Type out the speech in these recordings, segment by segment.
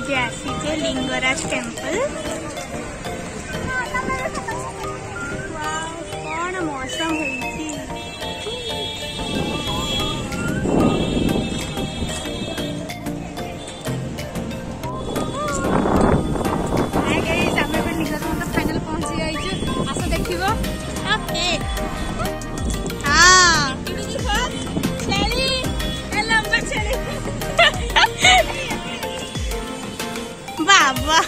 आज आसी लिंगराज टेम्पल। कौन मौसम होती फाइनल पहुंची जाइए। आस देख बाबा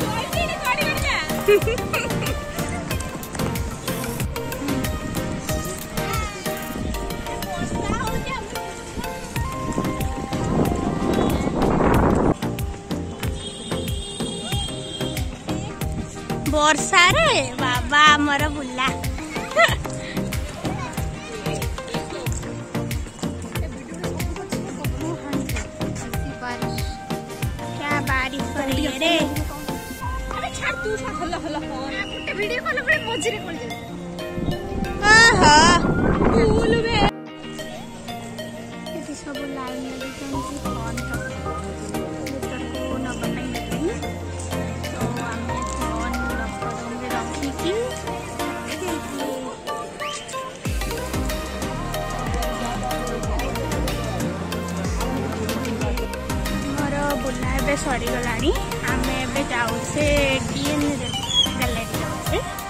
वर्षा रे बाबा आमर बुला क्या बारिश हो रही है रे। तू हल्ला हल्ला गोटे वीडियो कॉल पे मझे पड़ जाए। फूल बे ये सब लाइन में दिखन फोन तो नंबर नहीं देनी तो हमें फोन नंबर रखी की मोर बुला ए सरी गलानी। आमे ए जाऊ से डीएन गैलरी जाऊ।